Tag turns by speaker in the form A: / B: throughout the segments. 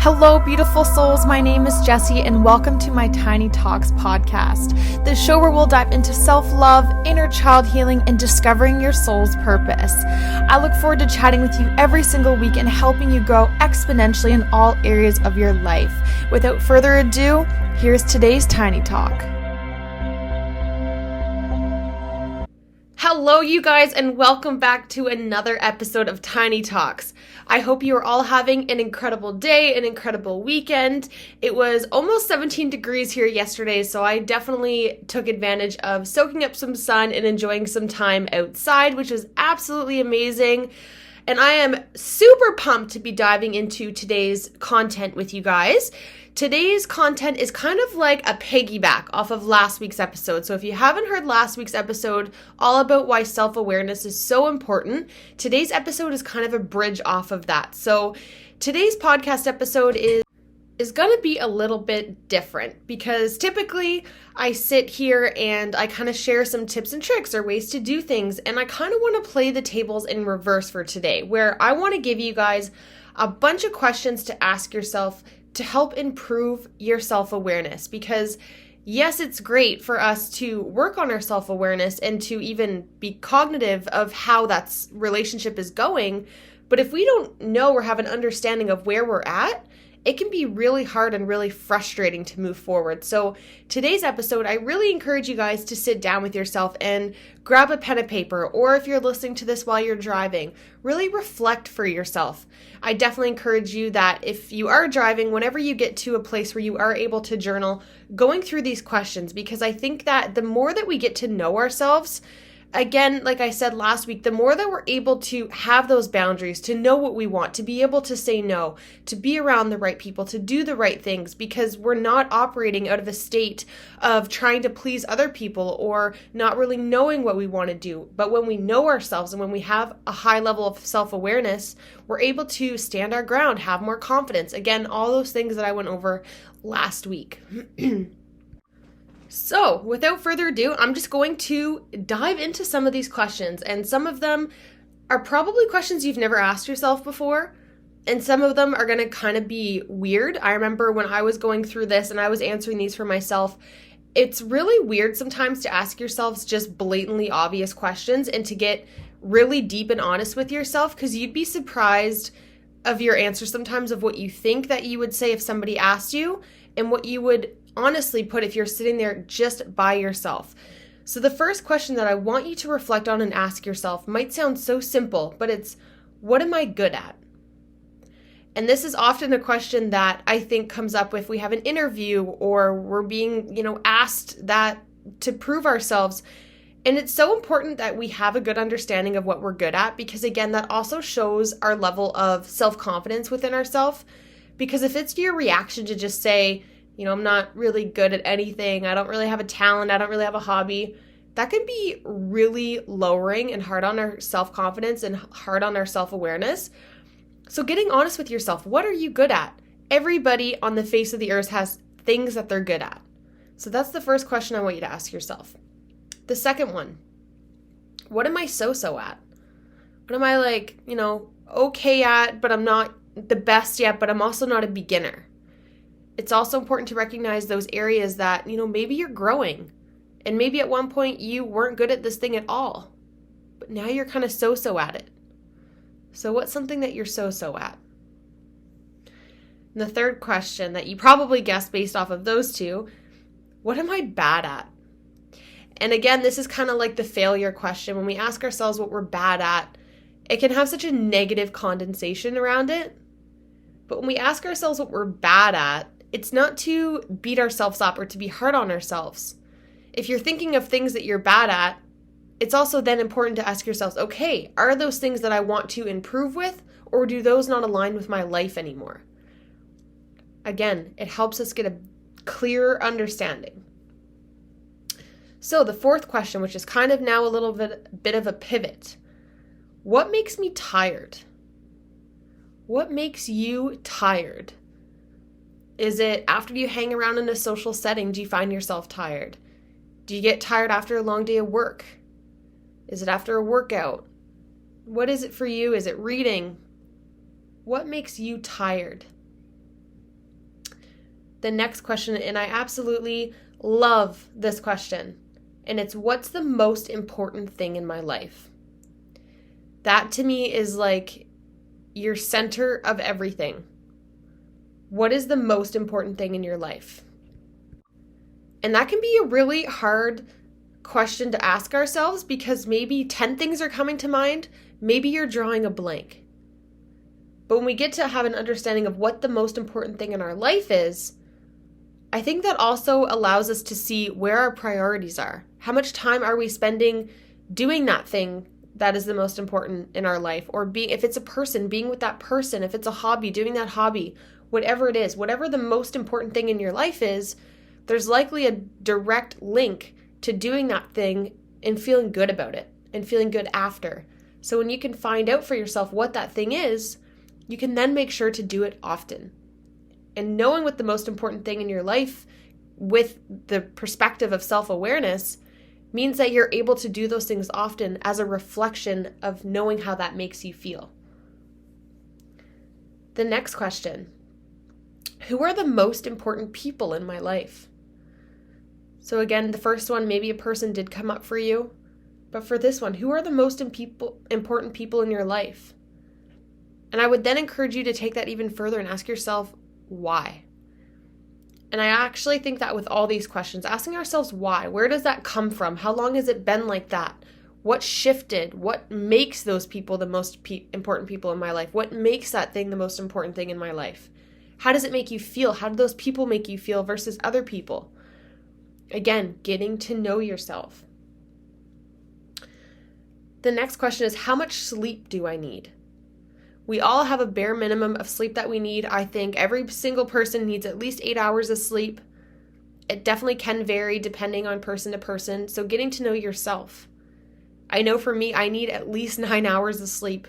A: Hello, beautiful souls. My name is Jessie, and welcome to my Tiny Talks podcast, the show where we'll dive into self-love, inner child healing, and discovering your soul's purpose. I look forward to chatting with you every single week and helping you grow exponentially in all areas of your life. Without further ado, here's today's Tiny Talk. Hello, you guys, and welcome back to another episode of Tiny Talks. I hope you are all having an incredible day, an incredible weekend. It was almost 17 degrees here yesterday, so I definitely took advantage of soaking up some sun and enjoying some time outside, which was absolutely amazing. And I am super pumped to be diving into today's content with you guys. Today's content is kind of like a piggyback off of last week's episode. So if you haven't heard last week's episode all about why self-awareness is so important, today's episode is kind of a bridge off of that. So today's podcast episode is going to be a little bit different because typically I sit here and I kind of share some tips and tricks or ways to do things, and I kind of want to play the tables in reverse for today, where I want to give you guys a bunch of questions to ask yourself to help improve your self-awareness. Because yes, it's great for us to work on our self-awareness and to even be cognitive of how that relationship is going, but if we don't know or have an understanding of where we're at, it can be really hard and really frustrating to move forward. So today's episode, I really encourage you guys to sit down with yourself and grab a pen and paper, or if you're listening to this while you're driving, really reflect for yourself. I definitely encourage you that if you are driving, whenever you get to a place where you are able to journal, going through these questions, because I think that the more that we get to know ourselves, again, like I said last week, the more that we're able to have those boundaries, to know what we want, to be able to say no, to be around the right people, to do the right things, because we're not operating out of a state of trying to please other people or not really knowing what we want to do. But when we know ourselves and when we have a high level of self-awareness, we're able to stand our ground, have more confidence. Again, all those things that I went over last week. So, without further ado, I'm just going to dive into some of these questions, and some of them are probably questions you've never asked yourself before, and some of them are going to kind of be weird. I remember when I was going through this and I was answering these for myself, it's really weird sometimes to ask yourselves just blatantly obvious questions and to get really deep and honest with yourself, because you'd be surprised of your answer sometimes, of what you think that you would say if somebody asked you and what you would honestly put if you're sitting there just by yourself. So the first question that I want you to reflect on and ask yourself might sound so simple, but it's, what am I good at? And this is often a question that I think comes up if we have an interview or we're being, asked that to prove ourselves. And it's so important that we have a good understanding of what we're good at, because again, that also shows our level of self-confidence within ourselves. Because if it's your reaction to just say, I'm not really good at anything, I don't really have a talent, I don't really have a hobby, that can be really lowering and hard on our self-confidence and hard on our self-awareness. So getting honest with yourself, what are you good at? Everybody on the face of the earth has things that they're good at. So that's the first question I want you to ask yourself. The second one, what am I so-so at? What am I okay at, but I'm not the best yet, but I'm also not a beginner? It's also important to recognize those areas that, maybe you're growing, and maybe at one point you weren't good at this thing at all, but now you're kind of so-so at it. So what's something that you're so-so at? And the third question that you probably guessed based off of those two, what am I bad at? And again, this is kind of like the failure question. When we ask ourselves what we're bad at, it can have such a negative condensation around it. But when we ask ourselves what we're bad at, it's not to beat ourselves up or to be hard on ourselves. If you're thinking of things that you're bad at, it's also then important to ask yourselves, okay, are those things that I want to improve with, or do those not align with my life anymore? Again, it helps us get a clearer understanding. So the fourth question, which is kind of now a little bit of a pivot. What makes me tired? What makes you tired? Is it after you hang around in a social setting, do you find yourself tired? Do you get tired after a long day of work? Is it after a workout? What is it for you? Is it reading? What makes you tired? The next question, and I absolutely love this question, and it's, what's the most important thing in my life? That to me is like your center of everything. What is the most important thing in your life? And that can be a really hard question to ask ourselves, because maybe 10 things are coming to mind. Maybe you're drawing a blank. But when we get to have an understanding of what the most important thing in our life is, I think that also allows us to see where our priorities are. How much time are we spending doing that thing that is the most important in our life? Or if it's a person, being with that person. If it's a hobby, doing that hobby. Whatever it is, whatever the most important thing in your life is, there's likely a direct link to doing that thing and feeling good about it and feeling good after. So when you can find out for yourself what that thing is, you can then make sure to do it often. And knowing what the most important thing in your life with the perspective of self-awareness means that you're able to do those things often as a reflection of knowing how that makes you feel. The next question, who are the most important people in my life? So again, the first one, maybe a person did come up for you. But for this one, who are the most important people in your life? And I would then encourage you to take that even further and ask yourself, why? And I actually think that with all these questions, asking ourselves why, where does that come from? How long has it been like that? What shifted? What makes those people the most important people in my life? What makes that thing the most important thing in my life? How does it make you feel? How do those people make you feel versus other people? Again, getting to know yourself. The next question is, how much sleep do I need? We all have a bare minimum of sleep that we need. I think every single person needs at least 8 hours of sleep. It definitely can vary depending on person to person. So getting to know yourself. I know for me, I need at least 9 hours of sleep.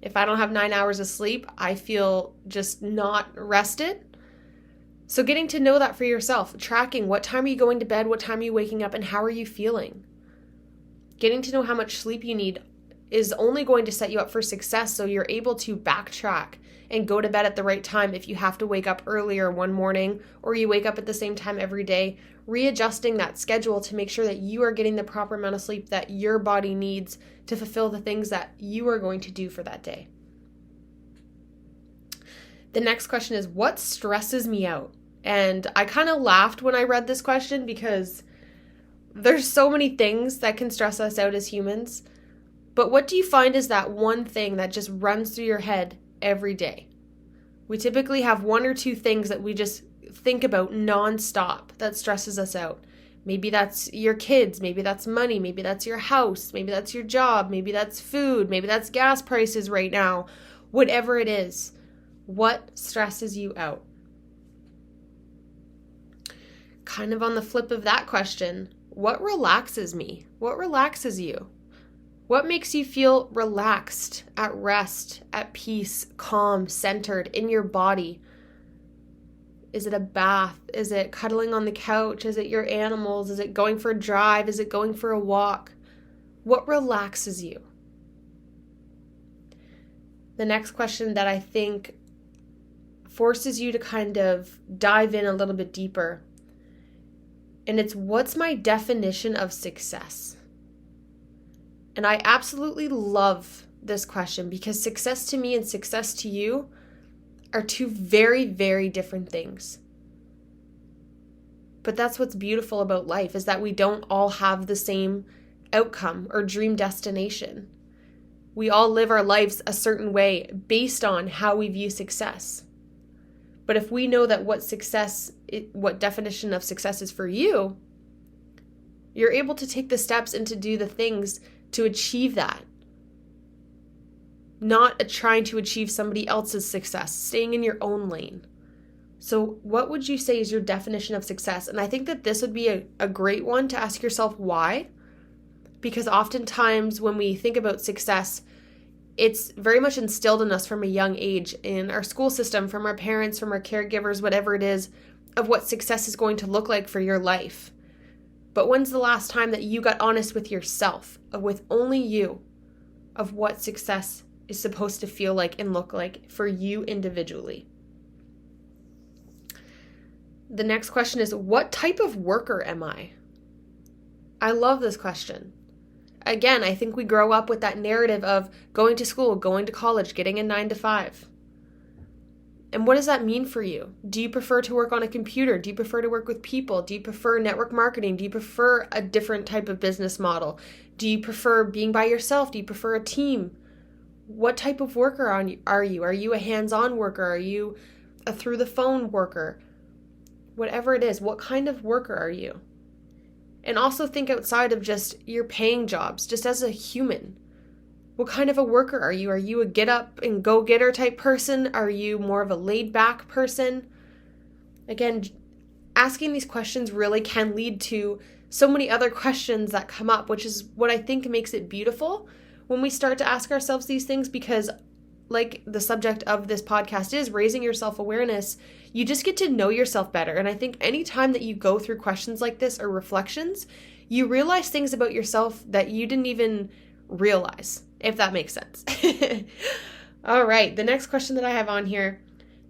A: If I don't have 9 hours of sleep, I feel just not rested. So getting to know that for yourself, tracking what time are you going to bed, what time are you waking up, and how are you feeling? Getting to know how much sleep you need is only going to set you up for success, so you're able to backtrack and go to bed at the right time if you have to wake up earlier one morning or you wake up at the same time every day, readjusting that schedule to make sure that you are getting the proper amount of sleep that your body needs to fulfill the things that you are going to do for that day. The next question is, what stresses me out? And I kind of laughed when I read this question because there's so many things that can stress us out as humans. But what do you find is that one thing that just runs through your head every day? We typically have one or two things that we just think about nonstop that stresses us out. Maybe that's your kids, maybe that's money, maybe that's your house, maybe that's your job, maybe that's food, maybe that's gas prices right now. Whatever it is, what stresses you out? Kind of on the flip of that question, what relaxes me? What relaxes you? What makes you feel relaxed, at rest, at peace, calm, centered in your body? Is it a bath? Is it cuddling on the couch? Is it your animals? Is it going for a drive? Is it going for a walk? What relaxes you? The next question that I think forces you to kind of dive in a little bit deeper, and it's, what's my definition of success? And I absolutely love this question because success to me and success to you are two very, very different things. But that's what's beautiful about life, is that we don't all have the same outcome or dream destination. We all live our lives a certain way based on how we view success. But if we know that what definition of success is for you, you're able to take the steps and to do the things to achieve that. Not trying to achieve somebody else's success, staying in your own lane. So what would you say is your definition of success? And I think that this would be a great one to ask yourself why. Because oftentimes when we think about success, it's very much instilled in us from a young age in our school system, from our parents, from our caregivers, whatever it is, of what success is going to look like for your life. But when's the last time that you got honest with yourself, with only you, of what success is supposed to feel like and look like for you individually? The next question is, what type of worker am I? I love this question. Again, I think we grow up with that narrative of going to school, going to college, getting a 9 to 5. And what does that mean for you? Do you prefer to work on a computer? Do you prefer to work with people? Do you prefer network marketing? Do you prefer a different type of business model? Do you prefer being by yourself? Do you prefer a team? What type of worker are you? Are you a hands-on worker? Are you a through-the-phone worker? Whatever it is, what kind of worker are you? And also think outside of just your paying jobs, just as a human. What kind of a worker are you? Are you a get up and go getter type person? Are you more of a laid back person? Again, asking these questions really can lead to so many other questions that come up, which is what I think makes it beautiful when we start to ask ourselves these things, because like the subject of this podcast is raising your self-awareness, you just get to know yourself better. And I think anytime that you go through questions like this or reflections, you realize things about yourself that you didn't even realize, if that makes sense. All right, the next question that I have on here,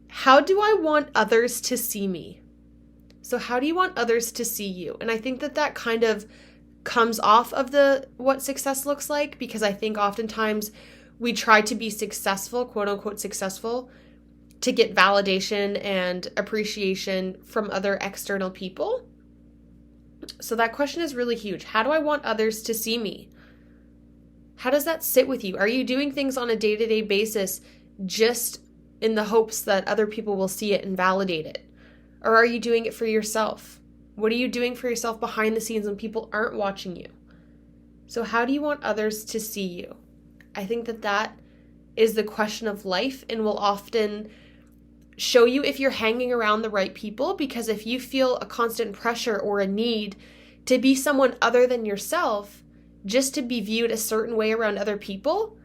A: how do I want others to see me? So how do you want others to see you? And I think that kind of comes off of what success looks like, because I think oftentimes we try to be successful, quote unquote successful, to get validation and appreciation from other external people. So that question is really huge. How do I want others to see me? How does that sit with you? Are you doing things on a day-to-day basis just in the hopes that other people will see it and validate it? Or are you doing it for yourself? What are you doing for yourself behind the scenes when people aren't watching you? So how do you want others to see you? I think that is the question of life, and will often show you if you're hanging around the right people, because if you feel a constant pressure or a need to be someone other than yourself, just to be viewed a certain way around other people,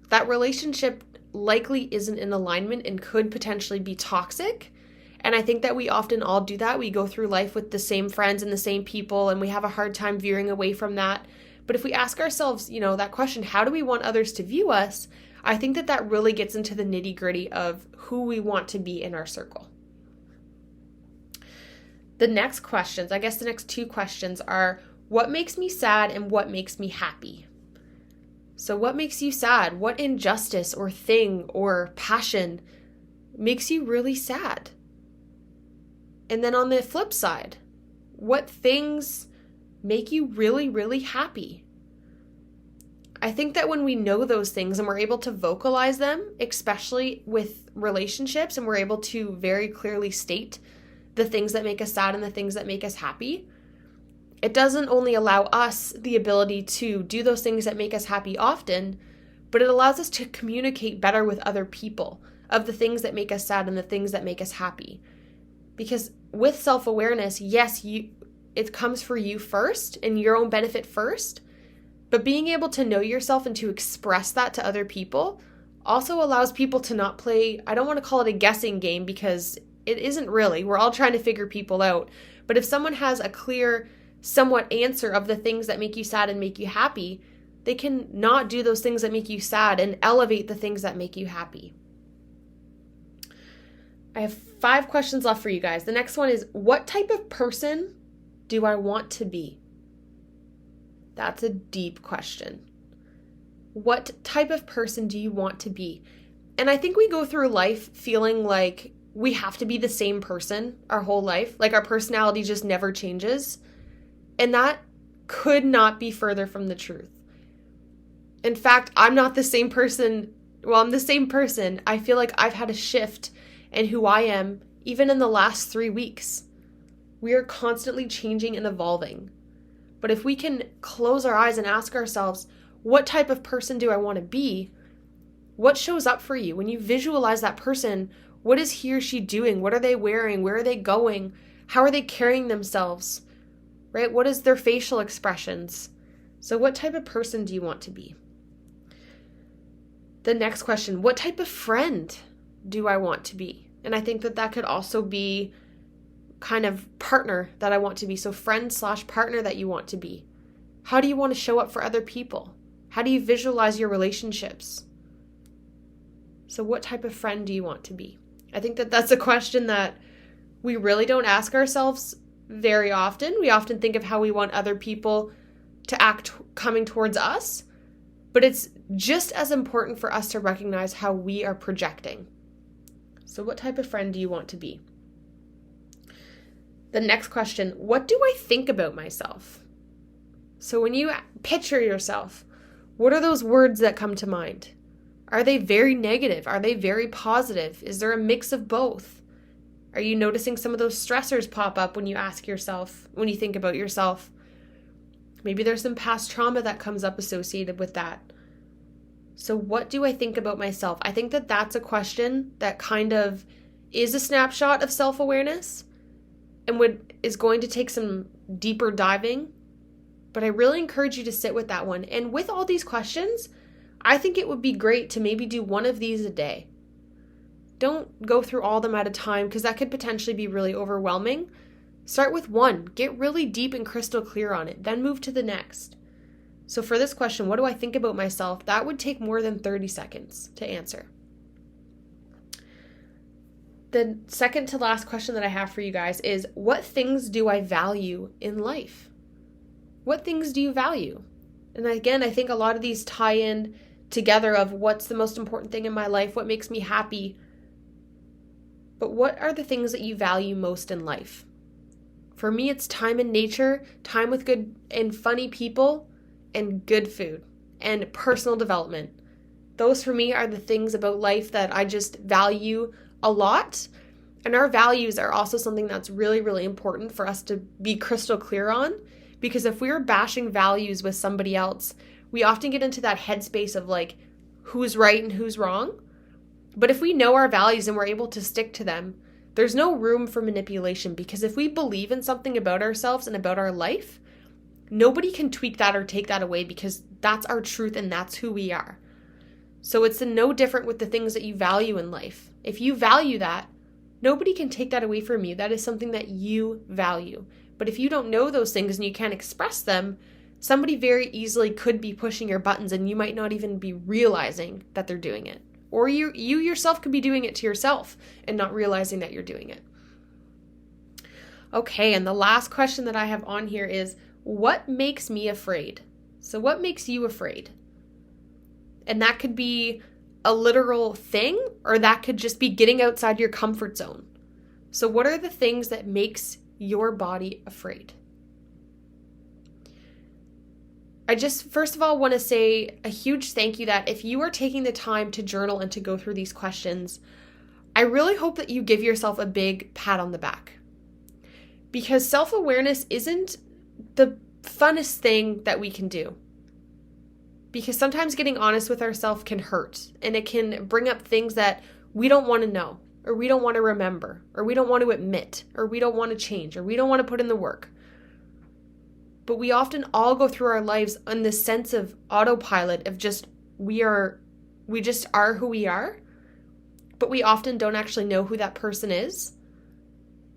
A: that relationship likely isn't in alignment and could potentially be toxic. And I think that we often all do that. We go through life with the same friends and the same people, and we have a hard time veering away from that. But if we ask ourselves, that question, how do we want others to view us? I think that really gets into the nitty-gritty of who we want to be in our circle. The next questions, I guess the next two questions are, what makes me sad and what makes me happy? So what makes you sad? What injustice or thing or passion makes you really sad? And then on the flip side, what things make you really, really happy? I think that when we know those things and we're able to vocalize them, especially with relationships, and we're able to very clearly state the things that make us sad and the things that make us happy, it doesn't only allow us the ability to do those things that make us happy often, but it allows us to communicate better with other people of the things that make us sad and the things that make us happy. Because with self-awareness, yes, it comes for you first and your own benefit first, but being able to know yourself and to express that to other people also allows people to not play, I don't want to call it a guessing game, because it isn't really. We're all trying to figure people out. But if someone has a clear, somewhat answer of the things that make you sad and make you happy, they can not do those things that make you sad and elevate the things that make you happy. I have 5 questions left for you guys. The next one is, what type of person do I want to be? That's a deep question. What type of person do you want to be? And I think we go through life feeling like we have to be the same person our whole life. Like our personality just never changes. And that could not be further from the truth. In fact, I'm not the same person. Well, I'm the same person. I feel like I've had a shift in who I am even in the last 3 weeks. We are constantly changing and evolving. But if we can close our eyes and ask ourselves, what type of person do I want to be? What shows up for you? When you visualize that person, what is he or she doing? What are they wearing? Where are they going? How are they carrying themselves? Right? What is their facial expressions? So what type of person do you want to be? The next question, what type of friend do I want to be? And I think that could also be kind of partner that I want to be. So friend/partner that you want to be. How do you want to show up for other people? How do you visualize your relationships? So what type of friend do you want to be? I think that's a question that we really don't ask ourselves very often. We often think of how we want other people to act coming towards us, but it's just as important for us to recognize how we are projecting. So what type of friend do you want to be? The next question, what do I think about myself? So when you picture yourself, what are those words that come to mind? Are they very negative? Are they very positive? Is there a mix of both? Are you noticing some of those stressors pop up when you think about yourself? Maybe there's some past trauma that comes up associated with that. So what do I think about myself? I think that that's a question that kind of is a snapshot of self-awareness and is going to take some deeper diving. But I really encourage you to sit with that one. And with all these questions, I think it would be great to maybe do one of these a day. Don't go through all of them at a time because that could potentially be really overwhelming. Start with one. Get really deep and crystal clear on it. Then move to the next. So for this question, what do I think about myself? That would take more than 30 seconds to answer. The second to last question that I have for you guys is, what things do I value in life? What things do you value? And again, I think a lot of these tie in together of what's the most important thing in my life, what makes me happy. But what are the things that you value most in life? For me, it's time in nature, time with good and funny people, and good food, and personal development. Those for me are the things about life that I just value a lot. And our values are also something that's really, really important for us to be crystal clear on. Because if we're bashing values with somebody else, we often get into that headspace of like, who's right and who's wrong. But if we know our values and we're able to stick to them, there's no room for manipulation, because if we believe in something about ourselves and about our life, nobody can tweak that or take that away, because that's our truth and that's who we are. So it's no different with the things that you value in life. If you value that, nobody can take that away from you. That is something that you value. But if you don't know those things and you can't express them, somebody very easily could be pushing your buttons and you might not even be realizing that they're doing it. Or you yourself could be doing it to yourself and not realizing that you're doing it. Okay, and the last question that I have on here is, what makes me afraid? So what makes you afraid? And that could be a literal thing, or that could just be getting outside your comfort zone. So what are the things that makes your body afraid? I just, first of all, want to say a huge thank you that if you are taking the time to journal and to go through these questions, I really hope that you give yourself a big pat on the back. Because self-awareness isn't the funnest thing that we can do. Because sometimes getting honest with ourselves can hurt, and it can bring up things that we don't want to know, or we don't want to remember, or we don't want to admit, or we don't want to change, or we don't want to put in the work. But we often all go through our lives on this sense of autopilot of just, we just are who we are, but we often don't actually know who that person is.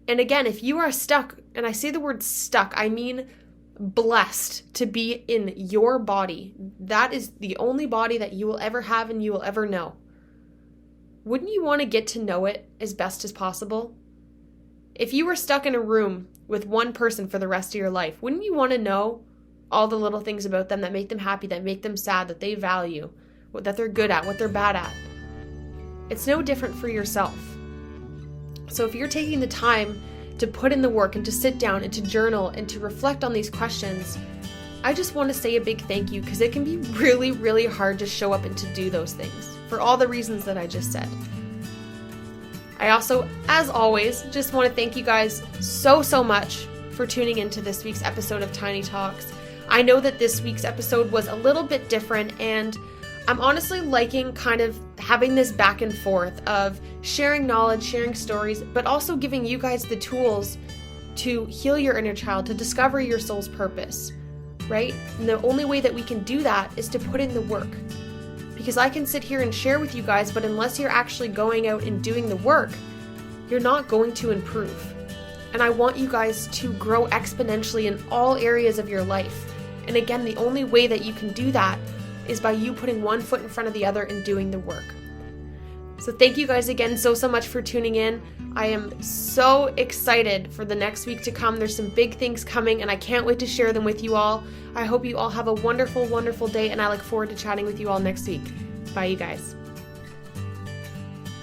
A: And again, if you are stuck, and I say the word stuck, I mean blessed to be in your body. That is the only body that you will ever have and you will ever know. Wouldn't you want to get to know it as best as possible? If you were stuck in a room with one person for the rest of your life, wouldn't you want to know all the little things about them that make them happy, that make them sad, that they value, that they're good at, what they're bad at? It's no different for yourself. So if you're taking the time to put in the work and to sit down and to journal and to reflect on these questions, I just want to say a big thank you, because it can be really, really hard to show up and to do those things for all the reasons that I just said. I also, as always, just want to thank you guys so much for tuning into this week's episode of Tiny Talks. I know that this week's episode was a little bit different, and I'm honestly liking kind of having this back and forth of sharing knowledge, sharing stories, but also giving you guys the tools to heal your inner child, to discover your soul's purpose, right? And the only way that we can do that is to put in the work. Because I can sit here and share with you guys, but unless you're actually going out and doing the work, you're not going to improve. And I want you guys to grow exponentially in all areas of your life. And again, the only way that you can do that is by you putting one foot in front of the other and doing the work. So thank you guys again so much for tuning in. I am so excited for the next week to come. There's some big things coming and I can't wait to share them with you all. I hope you all have a wonderful, wonderful day, and I look forward to chatting with you all next week. Bye, you guys.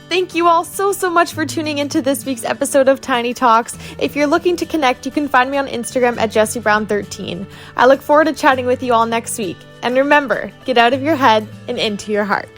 A: Thank you all so much for tuning into this week's episode of Tiny Talks. If you're looking to connect, you can find me on Instagram at JessieBrown13. I look forward to chatting with you all next week. And remember, get out of your head and into your heart.